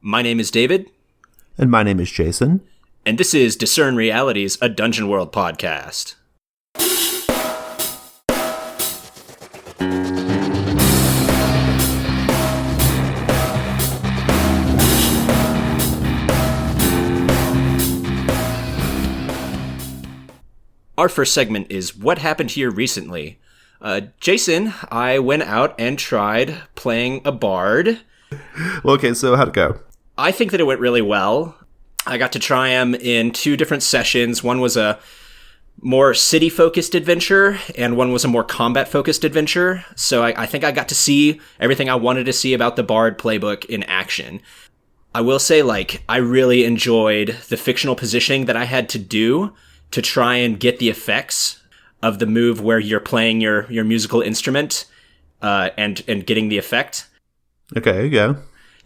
My name is David. And my name is Jason. And this is Discern Realities, a Dungeon World podcast. Our first segment is What Happened Here Recently. Jason, I went out and tried playing a bard. Well, okay, so how'd it go? I think that it went really well. I got to try them in two different sessions. One was a more city-focused adventure, and one was a more combat-focused adventure. So I think I got to see everything I wanted to see about the Bard playbook in action. I will say, I really enjoyed the fictional positioning that I had to do to try and get the effects of the move where you're playing your musical instrument and getting the effect. Okay, yeah.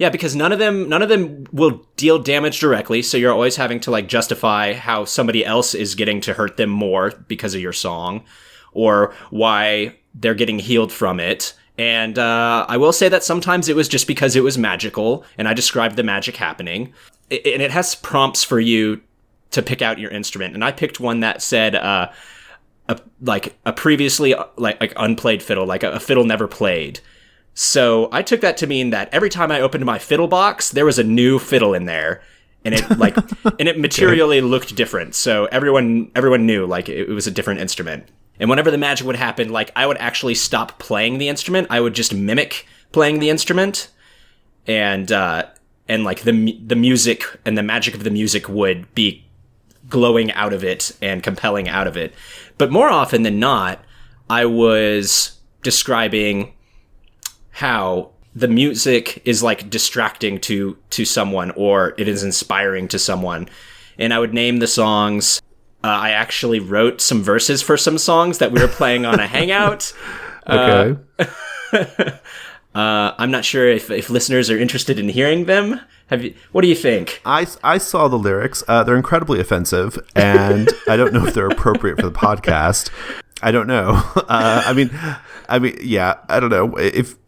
Yeah, because none of them will deal damage directly, so you're always having to justify how somebody else is getting to hurt them more because of your song, or why they're getting healed from it. And I will say that sometimes it was just because it was magical, and I described the magic happening. And it has prompts for you to pick out your instrument, and I picked one that said a previously unplayed fiddle, a fiddle never played. So I took that to mean that every time I opened my fiddle box, there was a new fiddle in there, and it and it materially looked different. So everyone knew it was a different instrument. And whenever the magic would happen, I would actually stop playing the instrument. I would just mimic playing the instrument, and the music and the magic of the music would be glowing out of it and compelling out of it. But more often than not, I was describing how the music is distracting to someone, or it is inspiring to someone. And I would name the songs. I actually wrote some verses for some songs that we were playing on a hangout. Okay. I'm not sure if listeners are interested in hearing them. What do you think? I saw the lyrics. They're incredibly offensive, and I don't know if they're appropriate for the podcast. I don't know. I mean, yeah, I don't know.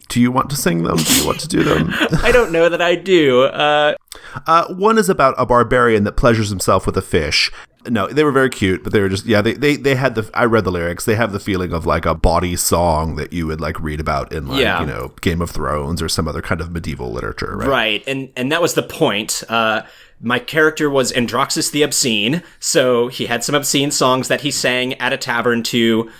Do you want to sing them? Do you want to do them? I don't know that I do. One is about a barbarian that pleasures himself with a fish. No, they were very cute, but they were just, yeah, they had I read the lyrics. They have the feeling of a bawdy song that you would read about in Game of Thrones or some other kind of medieval literature, right? Right, and that was the point. My character was Androxous the Obscene, so he had some obscene songs that he sang at a tavern to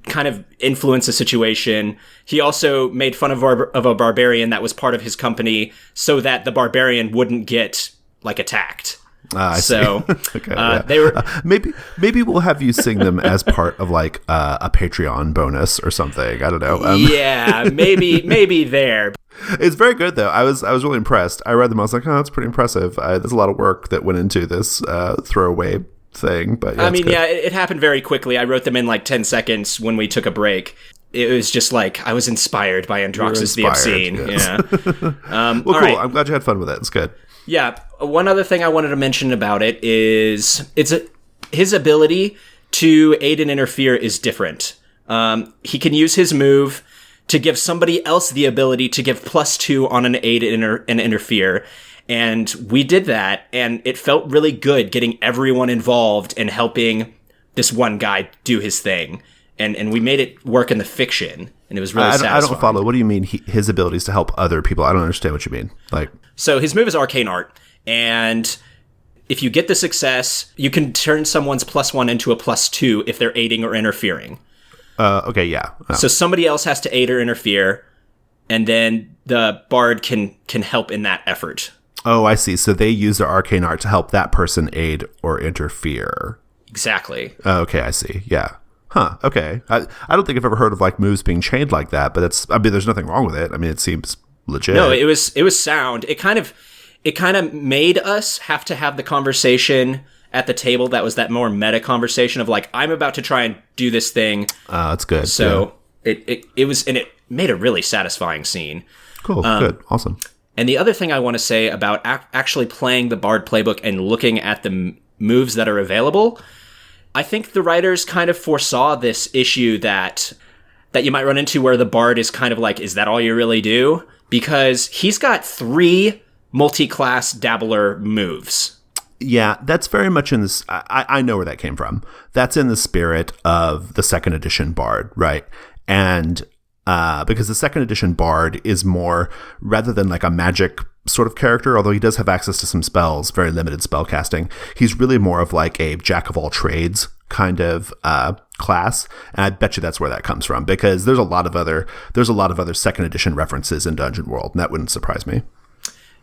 kind of influence a situation. He also made fun of a barbarian that was part of his company so that the barbarian wouldn't get attacked. I so see. Okay, yeah. They were maybe we'll have you sing them as part of a Patreon bonus or something. I don't know. Yeah, maybe there. It's very good though. I was really impressed. I read them. I was like, oh, that's pretty impressive. There's a lot of work that went into this throwaway thing, but yeah, it happened very quickly. I wrote them in 10 seconds when we took a break. It was just I was inspired by Androxous the Obscene. Yes. Yeah. Well, cool. Right. I'm glad you had fun with it. It's good. Yeah. One other thing I wanted to mention about it is his ability to aid and interfere is different. He can use his move to give somebody else the ability to give +2 on an aid and interfere. And we did that, and it felt really good getting everyone involved and helping this one guy do his thing. And we made it work in the fiction, and it was really satisfying. I don't follow. What do you mean his abilities to help other people? I don't understand what you mean. So his move is Arcane Art, and if you get the success, you can turn someone's +1 into a +2 if they're aiding or interfering. Okay, yeah. Oh. So somebody else has to aid or interfere, and then the bard can help in that effort. Oh, I see. So they use their arcane art to help that person aid or interfere. Exactly. Okay, I see. Yeah. Huh. Okay. I don't think I've ever heard of like moves being chained like that, but there's nothing wrong with it. I mean, it seems legit. No, it was sound. It kind of made us have to have the conversation at the table that was that more meta conversation of like, I'm about to try and do this thing. That's good. So yeah. it was, and it made a really satisfying scene. Cool. Good. Awesome. And the other thing I want to say about actually playing the Bard playbook and looking at the moves that are available, I think the writers kind of foresaw this issue that you might run into where the Bard is kind of like, is that all you really do? Because he's got 3 multi-class Dabbler moves. Yeah, that's very much in this. I know where that came from. That's in the spirit of the second edition Bard, right? And because the second edition Bard is more, rather than like a magic sort of character, although he does have access to some spells, very limited spell casting, he's really more of like a jack of all trades kind of class. And I bet you that's where that comes from, because there's a lot of other second edition references in Dungeon World, and that wouldn't surprise me.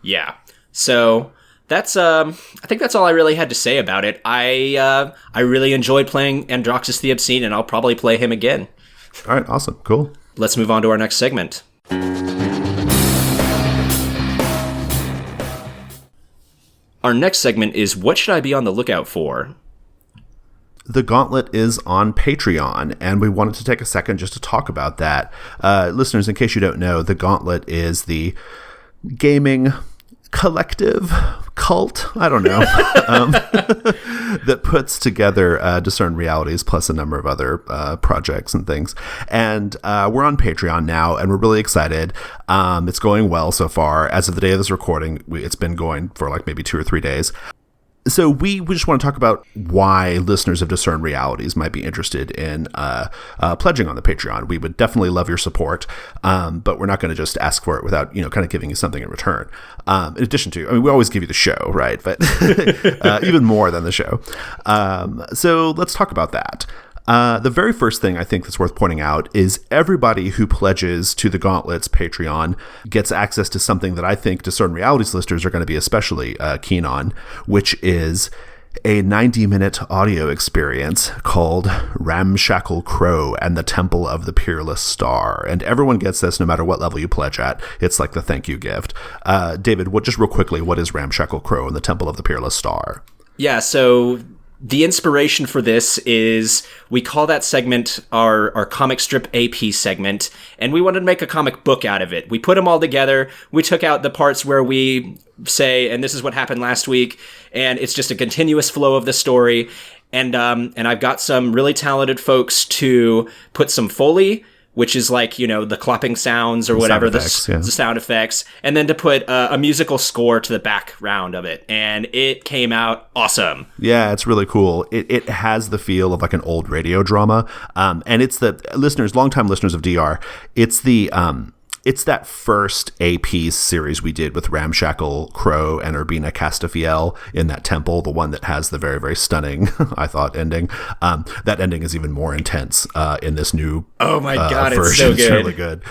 Yeah. So that's I think that's all I really had to say about it. I really enjoyed playing Androxous the Obscene, and I'll probably play him again. All right, awesome, cool. Let's move on to our next segment. Our next segment is What Should I Be on the Lookout For? The Gauntlet is on Patreon, and we wanted to take a second just to talk about that. Listeners, in case you don't know, The Gauntlet is the gaming collective cult, I don't know, that puts together Discern Realities plus a number of other projects and things. And we're on Patreon now, and we're really excited. It's going well so far. As of the day of this recording, it's been going for like maybe 2 or 3 days. So we just want to talk about why listeners of Discern Realities might be interested in pledging on the Patreon. We would definitely love your support, but we're not going to just ask for it without, kind of giving you something in return. In addition to, we always give you the show, right? But even more than the show. So let's talk about that. The very first thing I think that's worth pointing out is everybody who pledges to the Gauntlet's Patreon gets access to something that I think Discern Realities listeners are going to be especially keen on, which is a 90-minute audio experience called Ramshackle Crow and the Temple of the Peerless Star. And everyone gets this no matter what level you pledge at. It's like the thank you gift. David, just real quickly, what is Ramshackle Crow and the Temple of the Peerless Star? Yeah, so the inspiration for this is we call that segment our comic strip AP segment, and we wanted to make a comic book out of it. We put them all together. We took out the parts where we say, and this is what happened last week, and it's just a continuous flow of the story. And I've got some really talented folks to put some Foley, which is like, the clapping sounds or whatever, the sound effects, and then to put a musical score to the background of it. And it came out awesome. Yeah, it's really cool. It has the feel of like an old radio drama. And it's the longtime listeners of DR, it's that first AP series we did with Ramshackle Crow and Urbina Castafiel in that temple, the one that has the very, very stunning, I thought, ending. That ending is even more intense in this new oh my God, version. It's so good. It's really good.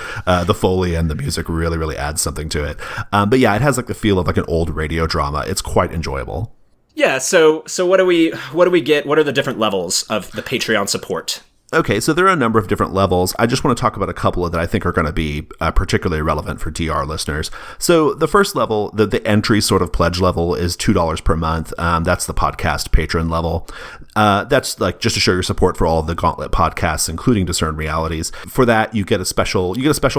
The Foley and the music really, really add something to it. But yeah, it has like the feel of like an old radio drama. It's quite enjoyable. Yeah, so what do we get? What are the different levels of the Patreon support? Okay, so there are a number of different levels. I just want to talk about a couple that I think are going to be particularly relevant for DR listeners. So the first level, the entry sort of pledge level, is $2 per month. That's the podcast patron level. That's like just to show your support for all of the Gauntlet podcasts, including Discern Realities. For that, you get a special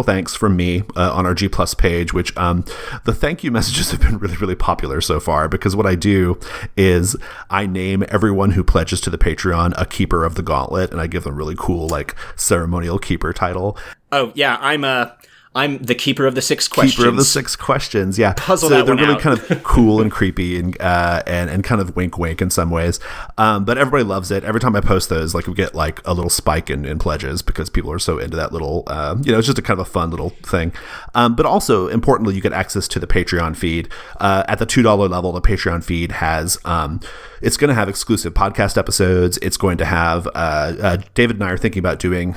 thanks from me on our G Plus page, which the thank you messages have been really, really popular so far, because what I do is I name everyone who pledges to the Patreon a keeper of the Gauntlet, and I give them really cool like ceremonial keeper title. Oh yeah, I'm the keeper of the 6 questions. Keeper of the 6 questions, yeah. Puzzle so that they're one really out. kind of cool and creepy and kind of wink in some ways. But everybody loves it. Every time I post those, like we get like a little spike in pledges because people are so into that little, it's just a kind of a fun little thing. But also importantly, you get access to the Patreon feed. At the $2 level, the Patreon feed has, it's going to have exclusive podcast episodes. It's going to have, David and I are thinking about doing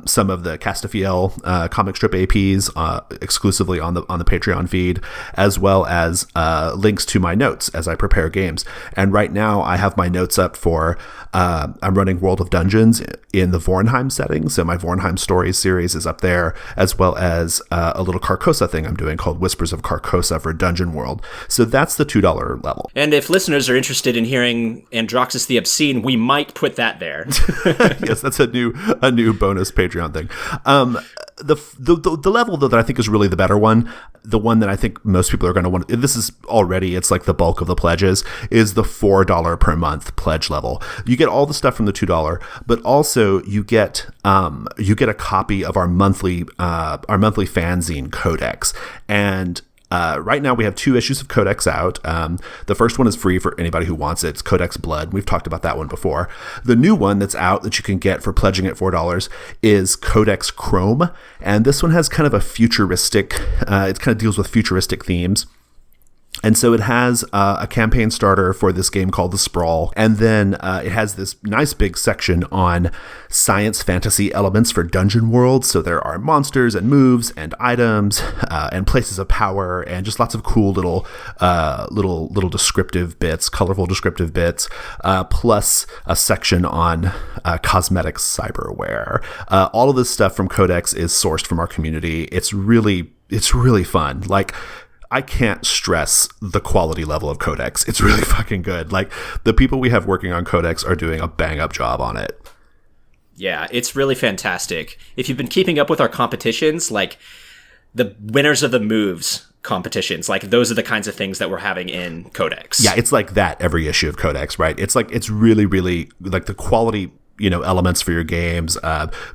some of the Castafiel comic strip APs exclusively on the Patreon feed, as well as links to my notes as I prepare games. And right now I have my notes up for I'm running World of Dungeons in the Vornheim setting, so my Vornheim Stories series is up there, as well as a little Carcosa thing I'm doing called Whispers of Carcosa for Dungeon World. So that's the $2 level. And if listeners are interested in hearing Androxous the Obscene, we might put that there. Yes, that's a new bonus Patreon thing. The level though that I think is really the better one, the one that I think most people are going to want, this is already, it's like the bulk of the pledges, is the $4 per month pledge level. You get all the stuff from the $2, but also you get a copy of our monthly fanzine codex. And Right now we have 2 issues of Codex out. The first one is free for anybody who wants it. It's Codex Blood. We've talked about that one before. The new one that's out that you can get for pledging at $4 is Codex Chrome. And this one has kind of a futuristic, it kind of deals with futuristic themes. And so it has a campaign starter for this game called The Sprawl. And then it has this nice big section on science fantasy elements for dungeon worlds. So there are monsters and moves and items and places of power and just lots of cool little descriptive bits, colorful descriptive bits, plus a section on cosmetic cyberware. All of this stuff from Codex is sourced from our community. It's really fun. Like, I can't stress the quality level of Codex. It's really fucking good. Like, the people we have working on Codex are doing a bang-up job on it. Yeah, it's really fantastic. If you've been keeping up with our competitions, like the winners of the moves competitions, like those are the kinds of things that we're having in Codex. Yeah, it's like that every issue of Codex, right? It's like, it's really, really, like, the quality, elements for your games,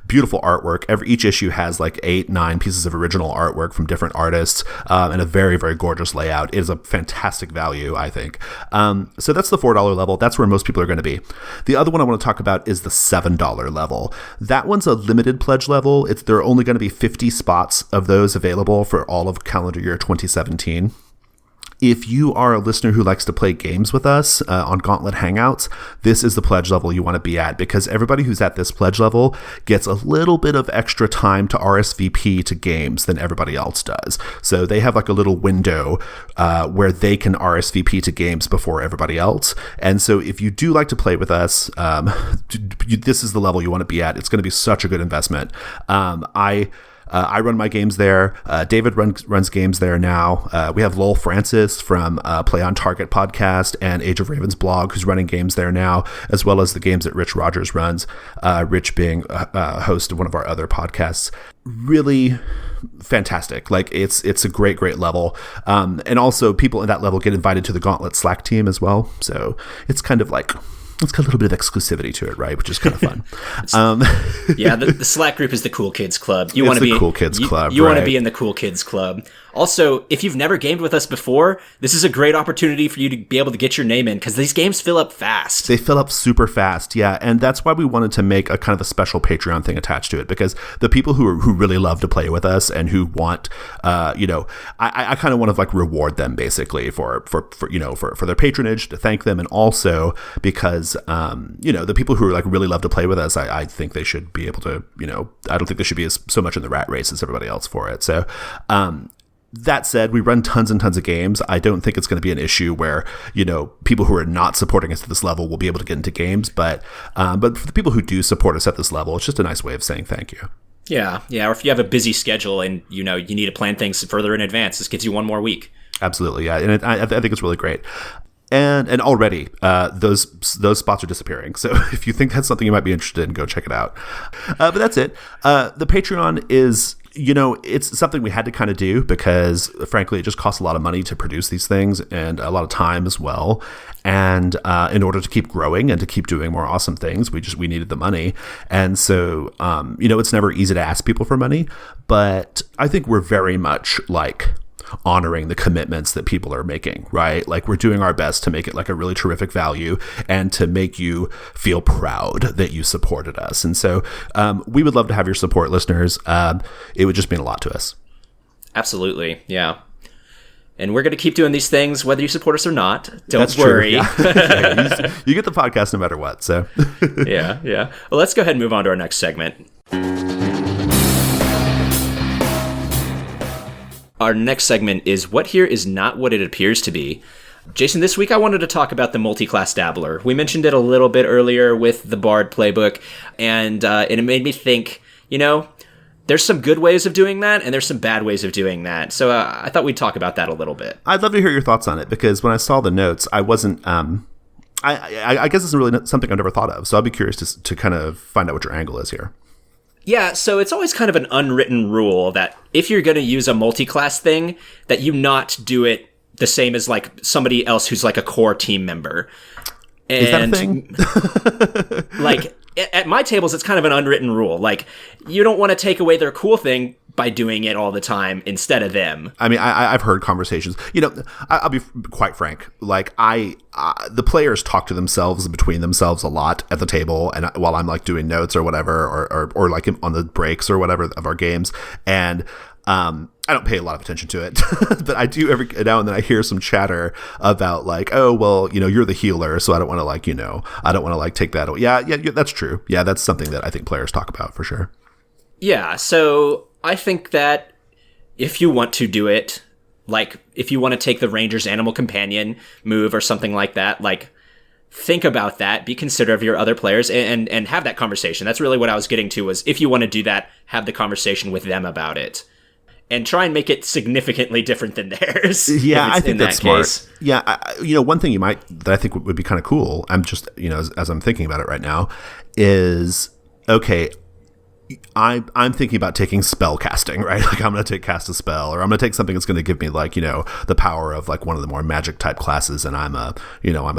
beautiful artwork. Each issue has like 8-9 pieces of original artwork from different artists, and a very, very gorgeous layout. It is a fantastic value, I think. So that's the $4 level. That's where most people are going to be. The other one I want to talk about is the $7 level. That one's a limited pledge level. There are only going to be 50 spots of those available for all of calendar year 2017. If you are a listener who likes to play games with us on Gauntlet Hangouts, this is the pledge level you want to be at, because everybody who's at this pledge level gets a little bit of extra time to RSVP to games than everybody else does. So they have like a little window where they can RSVP to games before everybody else. And so if you do like to play with us, this is the level you want to be at. It's going to be such a good investment. I run my games there. David runs games there now. We have Lowell Francis from Play on Target podcast and Age of Ravens blog, who's running games there now, as well as the games that Rich Rogers runs, Rich being a host of one of our other podcasts. Really fantastic. Like, it's a great level. And also people at that level get invited to the Gauntlet Slack team as well. So it's kind of like, it's got a little bit of exclusivity to it, right? Which is kind of fun. Yeah, the Slack group is the cool kids club. You want to be the cool kids club. You want to be in the cool kids club. Also, if you've never gamed with us before, this is a great opportunity for you to be able to get your name in, because these games fill up fast. They fill up super fast, yeah. And that's why we wanted to make a kind of a special Patreon thing attached to it, because the people who really love to play with us and who want, I kind of want to like reward them basically for their patronage, to thank them, and also because the people who like really love to play with us, I think they should be able to, I don't think they should be so much in the rat race as everybody else for it. So, that said, we run tons and tons of games. I don't think it's going to be an issue where, people who are not supporting us at this level will be able to get into games. But for the people who do support us at this level, it's just a nice way of saying thank you. Yeah. Or if you have a busy schedule and, you need to plan things further in advance, this gives you one more week. Absolutely. Yeah. And I think it's really great. And already those spots are disappearing. So if you think that's something you might be interested in, go check it out. But that's it. The Patreon is, it's something we had to kind of do because, frankly, it just costs a lot of money to produce these things and a lot of time as well. And in order to keep growing and to keep doing more awesome things, we needed the money. And so, it's never easy to ask people for money, but I think we're very much like honoring the commitments that people are making, right? Like, we're doing our best to make it like a really terrific value and to make you feel proud that you supported us. And so we would love to have your support, listeners. It would just mean a lot to us. Absolutely. Yeah. And we're going to keep doing these things whether you support us or not. Don't That's worry. True. Yeah. You get the podcast no matter what. So yeah. Well, let's go ahead and move on to our next segment. Our next segment is What Here Is Not What It Appears to Be. Jason, this week I wanted to talk about the multi-class Dabbler. We mentioned it a little bit earlier with the Bard playbook, and it made me think, there's some good ways of doing that, and there's some bad ways of doing that. So I thought we'd talk about that a little bit. I'd love to hear your thoughts on it, because when I saw the notes, I wasn't... I guess it's really something I've never thought of, so I'll be curious to kind of find out what your angle is here. Yeah, so it's always kind of an unwritten rule that if you're going to use a multi-class thing, that you not do it the same as like somebody else who's like a core team member. And is that a thing? like at my tables, it's kind of an unwritten rule. Like, you don't want to take away their cool thing, by doing it all the time instead of them. I mean, I've heard conversations. I'll be quite frank. Like, the players talk to themselves between themselves a lot at the table, and while I'm like doing notes or whatever, or like on the breaks or whatever of our games, and I don't pay a lot of attention to it, but I do every now and then. I hear some chatter about like, oh well, you're the healer, so I don't want to like, I don't want to like take that away. Yeah, that's true. Yeah, that's something that I think players talk about for sure. Yeah, so I think that if you want to do it, like if you want to take the Ranger's Animal Companion move or something like that, like think about that, be considerate of your other players, and have that conversation. That's really what I was getting to, was if you want to do that, have the conversation with them about it. And try and make it significantly different than theirs. Yeah, I think that's smart. Case. Yeah, one thing that I think would be kind of cool, I'm just, as I'm thinking about it right now, is, okay, I'm thinking about taking spell casting, right? Like, I'm going to cast a spell, or I'm going to take something that's going to give me like, the power of like one of the more magic type classes, and I'm a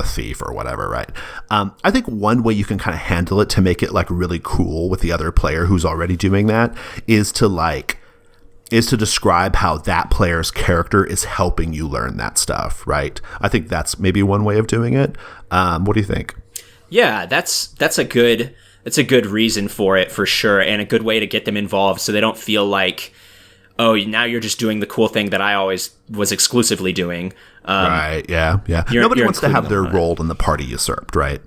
thief or whatever, right? I think one way you can kind of handle it to make it like really cool with the other player who's already doing that is to describe how that player's character is helping you learn that stuff, right? I think that's maybe one way of doing it. What do you think? Yeah, that's a good reason for it, for sure, and a good way to get them involved so they don't feel like, oh, now you're just doing the cool thing that I always was exclusively doing. Right, yeah. Nobody wants to have their role in the party usurped, right?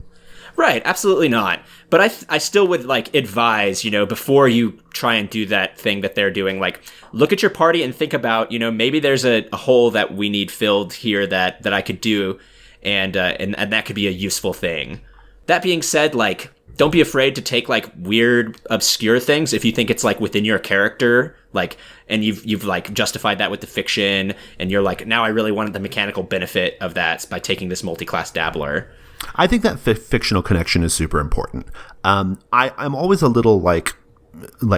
Right, absolutely not. But I still would like advise, before you try and do that thing that they're doing, like look at your party and think about, maybe there's a hole that we need filled here that I could do, and that could be a useful thing. That being said, like, don't be afraid to take like weird, obscure things if you think it's like within your character, like, and you've like justified that with the fiction, and you're like, now I really wanted the mechanical benefit of that by taking this multi-class Dabbler. I think that fictional connection is super important. I'm always a little like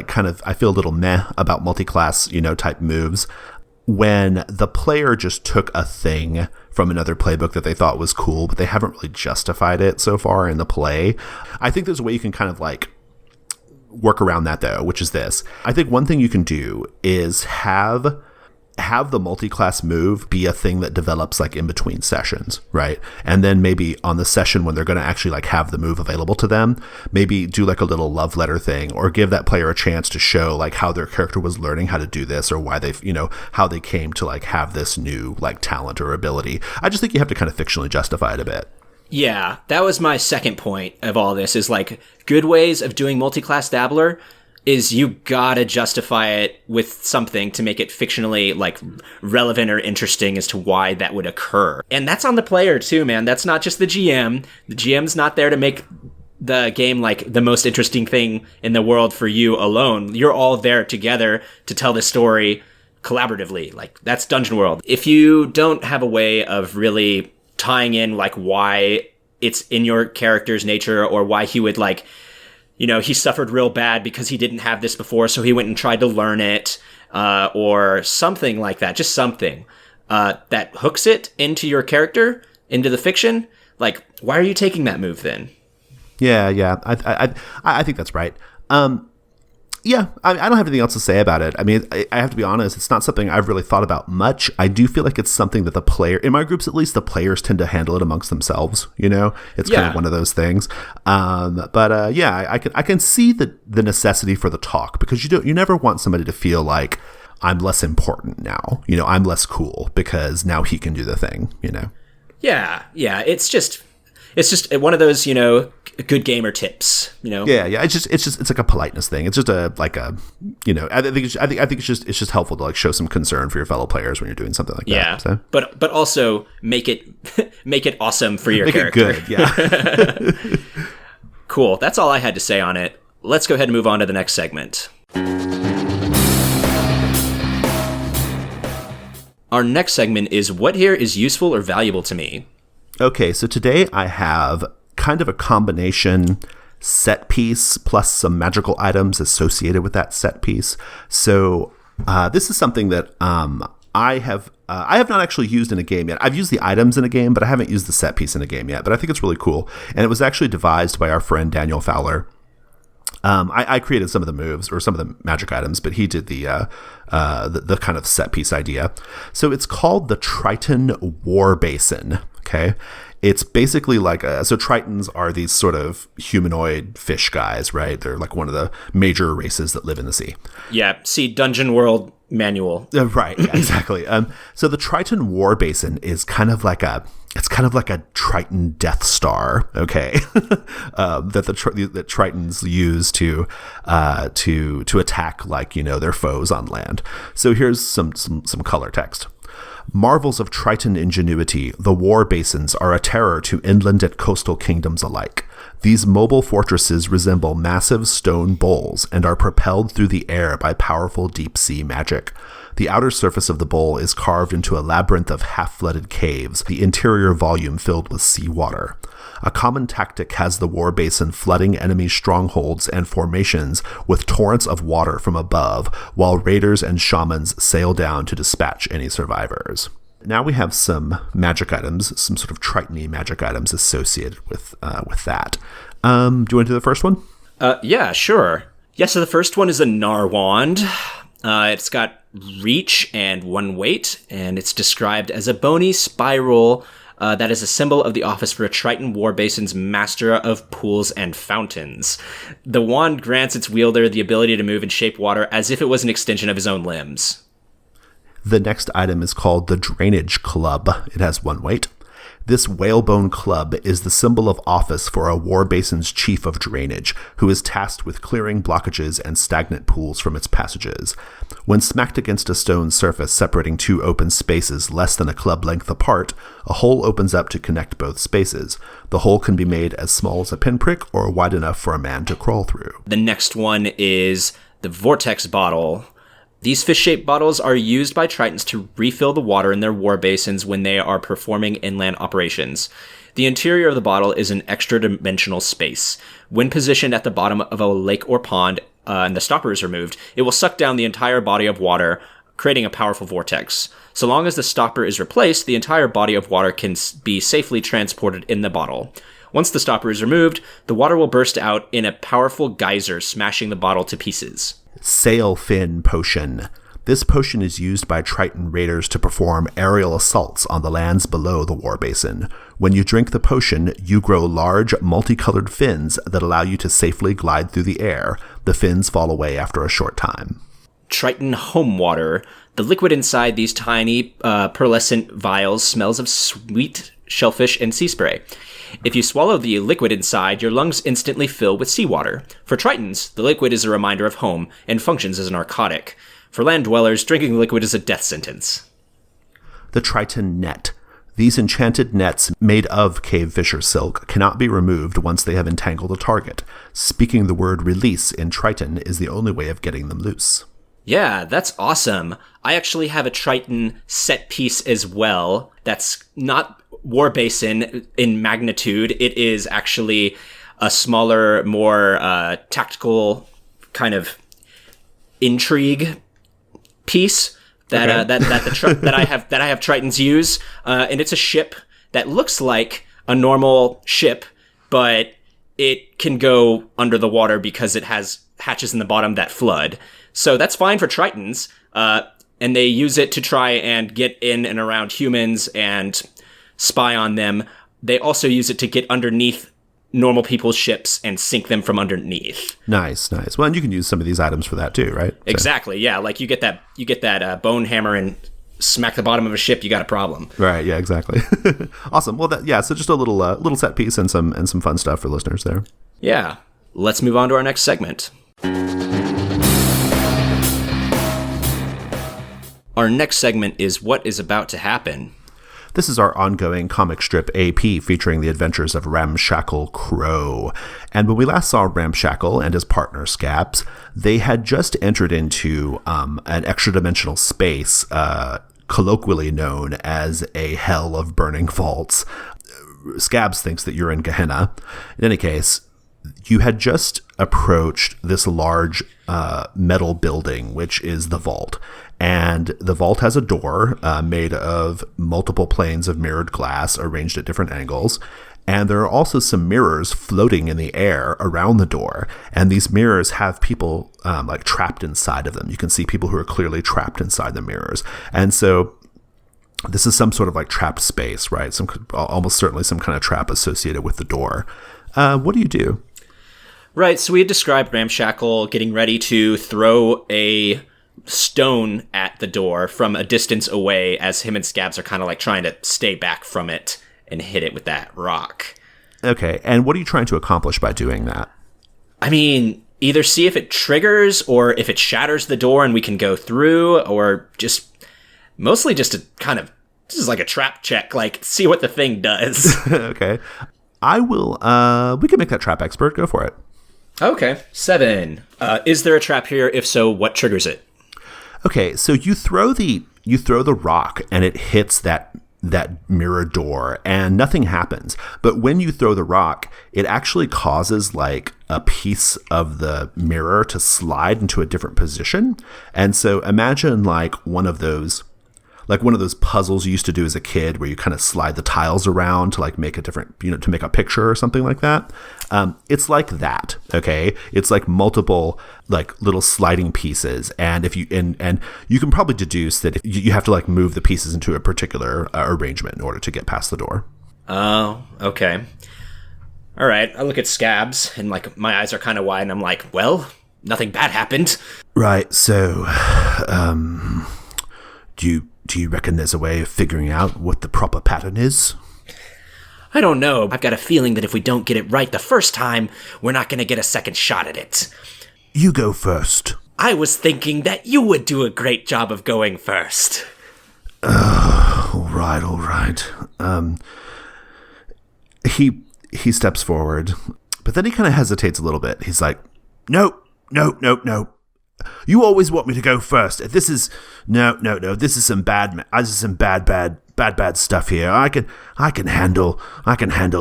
kind of, I feel a little meh about multi-class, type moves when the player just took a thing from another playbook that they thought was cool, but they haven't really justified it so far in the play. I think there's a way you can kind of like work around that though, which is this. I think one thing you can do is have the multi-class move be a thing that develops like in between sessions, right? And then maybe on the session when they're going to actually like have the move available to them, maybe do like a little love letter thing, or give that player a chance to show like how their character was learning how to do this, or why they've, how they came to like have this new like talent or ability. I just think you have to kind of fictionally justify it a bit. Yeah, that was my second point of all this, is like good ways of doing multi-class Dabbler is you gotta justify it with something to make it fictionally like relevant or interesting as to why that would occur. And that's on the player too, man. That's not just the GM. The GM's not there to make the game like the most interesting thing in the world for you alone. You're all there together to tell the story collaboratively. Like, that's Dungeon World. If you don't have a way of really tying in like why it's in your character's nature, or why he would like, he suffered real bad because he didn't have this before, so he went and tried to learn it, or something like that. Just something that hooks it into your character, into the fiction. Like, why are you taking that move then? Yeah. I think that's right. Yeah, I don't have anything else to say about it. I mean, I have to be honest, it's not something I've really thought about much. I do feel like it's something that the player, in my groups at least, the players tend to handle it amongst themselves, It's kind of one of those things. But I can see the necessity for the talk, because you never want somebody to feel like, I'm less important now, I'm less cool because now he can do the thing, Yeah, it's just one of those, good gamer tips, Yeah. It's like a politeness thing. It's just I think it's just helpful to like show some concern for your fellow players when you're doing something like that. Yeah. So. But also make it awesome for your character. Make it good. Yeah. Cool. That's all I had to say on it. Let's go ahead and move on to the next segment. Our next segment is what here is useful or valuable to me. Okay, so today I have kind of a combination set piece plus some magical items associated with that set piece. So this is something that I have not actually used in a game yet. I've used the items in a game, but I haven't used the set piece in a game yet. But I think it's really cool. And it was actually devised by our friend Daniel Fowler. I created some of the moves or some of the magic items, but he did the kind of set piece idea. So it's called the Triton War Basin. Okay. It's basically like so Tritons are these sort of humanoid fish guys, right? They're like one of the major races that live in the sea. Yeah, see Dungeon World manual. Right, yeah, exactly. So the Triton War Basin is kind of like a Triton Death Star, okay? that Tritons use to attack, like, their foes on land. So here's some color text. Marvels of Triton ingenuity, the war basins are a terror to inland and coastal kingdoms alike. These mobile fortresses resemble massive stone bowls and are propelled through the air by powerful deep-sea magic. The outer surface of the bowl is carved into a labyrinth of half-flooded caves, the interior volume filled with seawater. A common tactic has the war basin flooding enemy strongholds and formations with torrents of water from above, while raiders and shamans sail down to dispatch any survivors. Now we have some magic items, some sort of Triton-y magic items associated with that. Do you want to do the first one? Yeah, sure. Yeah, so the first one is a Nar-Wand. It's got reach and 1 weight, and it's described as a bony spiral that is a symbol of the office for a Triton War Basin's master of pools and fountains. The wand grants its wielder the ability to move and shape water as if it was an extension of his own limbs. The next item is called the Drainage Club. It has 1 weight. This whalebone club is the symbol of office for a war basin's chief of drainage, who is tasked with clearing blockages and stagnant pools from its passages. When smacked against a stone surface separating 2 open spaces less than a club length apart, a hole opens up to connect both spaces. The hole can be made as small as a pinprick or wide enough for a man to crawl through. The next one is the Vortex Bottle. These fish-shaped bottles are used by Tritons to refill the water in their war basins when they are performing inland operations. The interior of the bottle is an extra-dimensional space. When positioned at the bottom of a lake or pond and the stopper is removed, it will suck down the entire body of water, creating a powerful vortex. So long as the stopper is replaced, the entire body of water can be safely transported in the bottle. Once the stopper is removed, the water will burst out in a powerful geyser, smashing the bottle to pieces. Sailfin Potion. This potion is used by Triton raiders to perform aerial assaults on the lands below the war basin. When you drink the potion, you grow large, multicolored fins that allow you to safely glide through the air. The fins fall away after a short time. Triton Homewater. The liquid inside these tiny, pearlescent vials smells of sweet shellfish and sea spray. If you swallow the liquid inside, your lungs instantly fill with seawater. For Tritons, the liquid is a reminder of home and functions as a narcotic. For land dwellers, drinking the liquid is a death sentence. The Triton Net. These enchanted nets, made of cave fisher silk, cannot be removed once they have entangled a target. Speaking the word release in Triton is the only way of getting them loose. Yeah, that's awesome. I actually have a Triton set piece as well. That's not War Basin in magnitude. It is actually a smaller, more tactical kind of intrigue piece that that I have Tritons use, and it's a ship that looks like a normal ship, but it can go under the water because it has hatches in the bottom that flood. So that's fine for Tritons, and they use it to try and get in and around humans and spy on them. They also use it to get underneath normal people's ships and sink them from underneath. Nice. Well, and you can use some of these items for that too, right? Exactly. Yeah. Like you get that bone hammer and smack the bottom of a ship, you got a problem. Right. Yeah. Exactly. Awesome. Well, so just a little set piece and some fun stuff for listeners there. Yeah. Let's move on to our next segment. Our next segment is What is About to Happen. This is our ongoing comic strip AP featuring the adventures of Ramshackle Crow. And when we last saw Ramshackle and his partner Scabs, they had just entered into an extra-dimensional space, colloquially known as a hell of burning vaults. Scabs thinks that you're in Gehenna. In any case, you had just approached this large metal building, which is the vault. And the vault has a door made of multiple planes of mirrored glass arranged at different angles. And there are also some mirrors floating in the air around the door. And these mirrors have people like trapped inside of them. You can see people who are clearly trapped inside the mirrors. And so this is some sort of like trapped space, right? Almost certainly some kind of trap associated with the door. What do you do? Right, so we had described Ramshackle getting ready to throw a stone at the door from a distance away as him and Scabs are kind of like trying to stay back from it and hit it with that rock. Okay, and what are you trying to accomplish by doing that? I mean, either see if it triggers or if it shatters the door and we can go through, or just mostly just to kind of, this is like a trap check, like see what the thing does. Okay. I will, we can make that trap expert. Go for it. Okay, 7. Is there a trap here? If so, what triggers it? Okay, so you throw the rock and it hits that mirror door and nothing happens. But when you throw the rock, it actually causes like a piece of the mirror to slide into a different position. And so imagine like one of those puzzles you used to do as a kid where you kind of slide the tiles around to like make a different, to make a picture or something like that. It's like that. Okay. It's like multiple like little sliding pieces. And if you, and you can probably deduce that you have to like move the pieces into a particular arrangement in order to get past the door. Oh, okay. All right. I look at Scabs and like my eyes are kind of wide and I'm like, well, nothing bad happened. Right. So, do you reckon there's a way of figuring out what the proper pattern is? I don't know. I've got a feeling that if we don't get it right the first time, we're not going to get a second shot at it. You go first. I was thinking that you would do a great job of going first. All right. He steps forward, but then he kind of hesitates a little bit. He's like, No. You always want me to go first. This is no. This is some bad stuff here. I can handle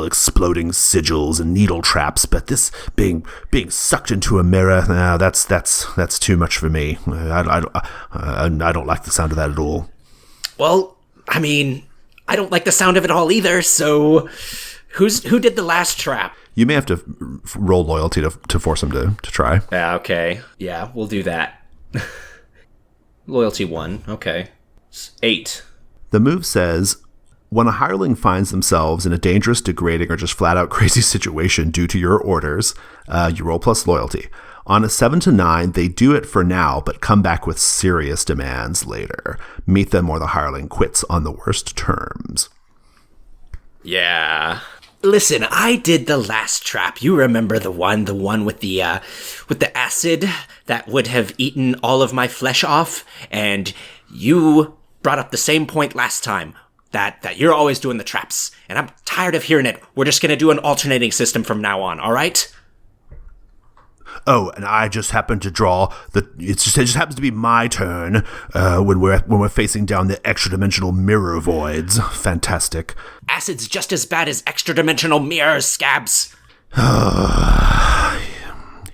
exploding sigils and needle traps, but this being sucked into a mirror, no, that's too much for me. I don't like the sound of that at all. Well, I mean, I don't like the sound of it all either. So, who did the last trap? You may have to roll loyalty to force him to try. Yeah, okay. Yeah, we'll do that. Loyalty 1. Okay. 8. The move says, when a hireling finds themselves in a dangerous, degrading, or just flat-out crazy situation due to your orders, you roll plus loyalty. On a 7 to 9, they do it for now, but come back with serious demands later. Meet them or the hireling quits on the worst terms. Yeah. Listen, I did the last trap. You remember the one with the acid that would have eaten all of my flesh off? And you brought up the same point last time, that you're always doing the traps. And I'm tired of hearing it. We're just gonna do an alternating system from now on, all right? Oh, and I just happen to draw it just happens to be my turn when we're facing down the extra-dimensional mirror voids. Fantastic. Acid's just as bad as extra-dimensional mirrors, Scabs.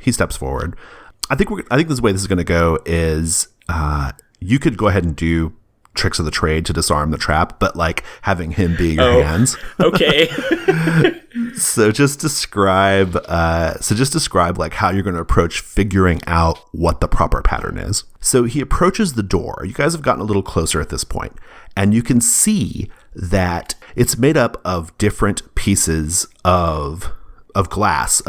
He steps forward. I think this way this is going to go is you could go ahead and do tricks of the trade to disarm the trap, but like having him be your hands. Okay. So just describe like how you're going to approach figuring out what the proper pattern is. So he approaches the door. You guys have gotten a little closer at this point, and you can see that it's made up of different pieces of glass,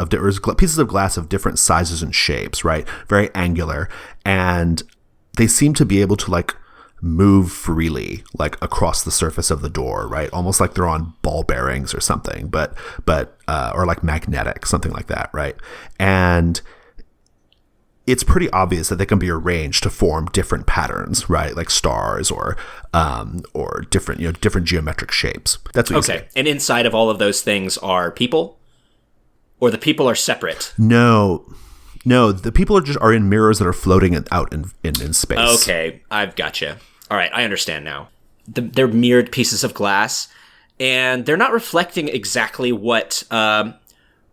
pieces of glass of different sizes and shapes, right? Very angular, and they seem to be able to like move freely, like across the surface of the door, right? Almost like they're on ball bearings or something, but or like magnetic, something like that, right? And it's pretty obvious that they can be arranged to form different patterns, right? Like stars or different geometric shapes. That's what you say. And inside of all of those things are people, or the people are separate? No, the people are in mirrors that are floating out in space. Okay, I've gotcha. All right, I understand now. They're mirrored pieces of glass, and they're not reflecting exactly what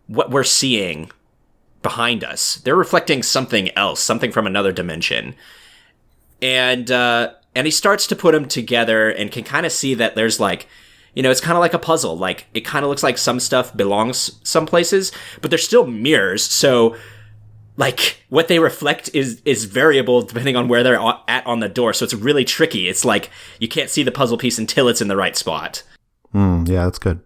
we're seeing behind us. They're reflecting something else, something from another dimension. And he starts to put them together and can kind of see that there's like, it's kind of like a puzzle. Like, it kind of looks like some stuff belongs some places, but they're still mirrors. So, like, what they reflect is variable depending on where they're at on the door. So it's really tricky. It's like you can't see the puzzle piece until it's in the right spot. Yeah, that's good.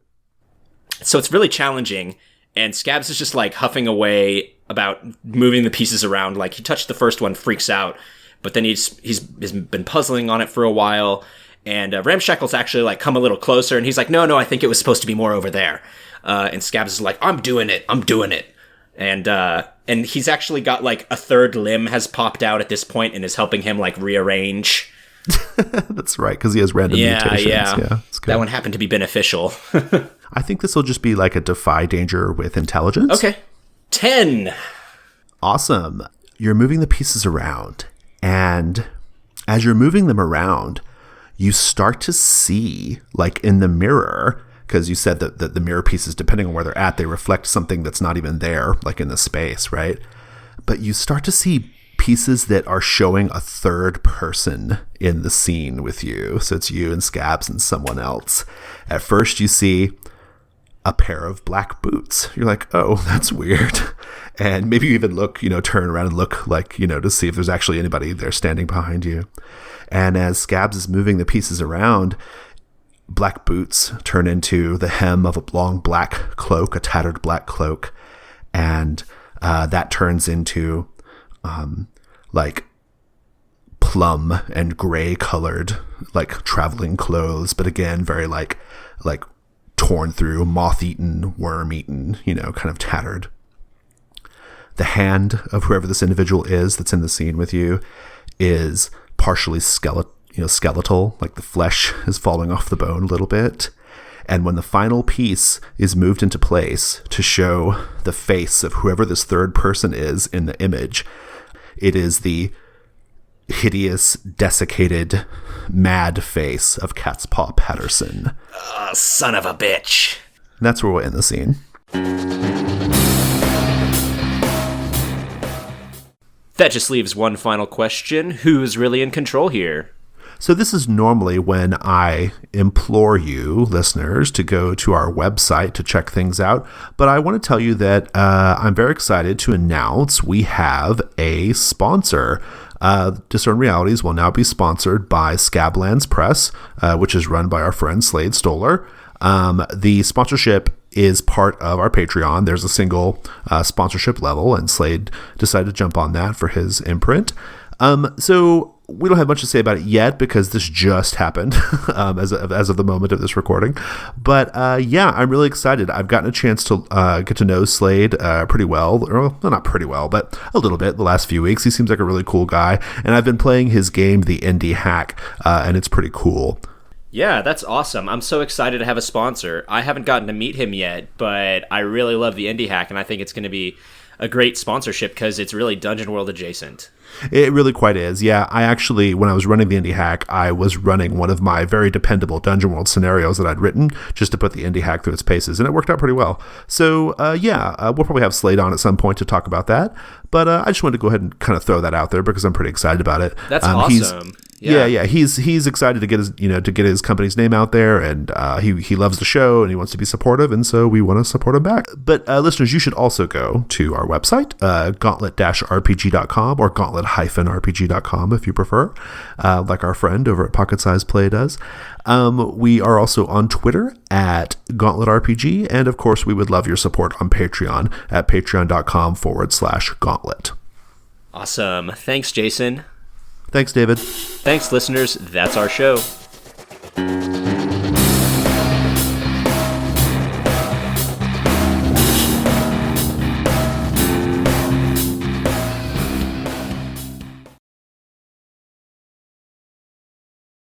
So it's really challenging. And Scabs is just, like, huffing away about moving the pieces around. Like, he touched the first one, freaks out. But then he's been puzzling on it for a while. And Ramshackle's actually, like, come a little closer. And he's like, no, I think it was supposed to be more over there. And Scabs is like, I'm doing it. And he's actually got, like, a third limb has popped out at this point and is helping him, like, rearrange. That's right, because he has random mutations. Yeah, that one happened to be beneficial. I think this will just be like a defy danger with intelligence. Okay. 10. Awesome. You're moving the pieces around, and as you're moving them around, you start to see, like in the mirror, because you said that the mirror pieces, depending on where they're at, they reflect something that's not even there, like in the space, right? But you start to see pieces that are showing a third person in the scene with you. So it's you and Scabs and someone else. At first you see a pair of black boots. You're like, oh, that's weird. And maybe you even look, turn around and look like, to see if there's actually anybody there standing behind you. And as Scabs is moving the pieces around, black boots turn into the hem of a long black cloak, a tattered black cloak. And that turns into like plum and gray colored, like traveling clothes, but again, very like torn through, moth-eaten, worm-eaten, kind of tattered. The hand of whoever this individual is that's in the scene with you is partially skeletal, like the flesh is falling off the bone a little bit. And when the final piece is moved into place to show the face of whoever this third person is in the image, it is the hideous, desiccated, mad face of Cat's Paw Patterson. Son of a bitch. And that's where we'll end the scene. That just leaves one final question. Who's really in control here? So this is normally when I implore you, listeners, to go to our website to check things out. But I want to tell you that I'm very excited to announce we have a sponsor. Discern Realities will now be sponsored by Scablands Press, which is run by our friend Slade Stoller. The sponsorship is part of our Patreon. There's a single sponsorship level, and Slade decided to jump on that for his imprint. So we don't have much to say about it yet because this just happened as of the moment of this recording. But yeah, I'm really excited. I've gotten a chance to get to know Slade pretty well. Or, well, not pretty well, but a little bit the last few weeks. He seems like a really cool guy. And I've been playing his game, The Indie Hack, and it's pretty cool. Yeah, that's awesome. I'm so excited to have a sponsor. I haven't gotten to meet him yet, but I really love the Indie Hack, and I think it's going to be a great sponsorship because it's really Dungeon World adjacent. It really quite is. Yeah, I actually, when I was running the Indie Hack, I was running one of my very dependable Dungeon World scenarios that I'd written just to put the Indie Hack through its paces, and it worked out pretty well. So, we'll probably have Slade on at some point to talk about that, but I just wanted to go ahead and kind of throw that out there because I'm pretty excited about it. That's awesome. Yeah. He's excited to get his company's name out there, and he loves the show and he wants to be supportive, and so we want to support him back. But listeners, you should also go to our website, gauntlet-rpg.com or gauntlet-rpg.com if you prefer, like our friend over at Pocket Size Play does. We are also on Twitter at GauntletRPG, and of course we would love your support on Patreon at patreon.com/gauntlet. Awesome. Thanks, Jason. Thanks, David. Thanks, listeners. That's our show.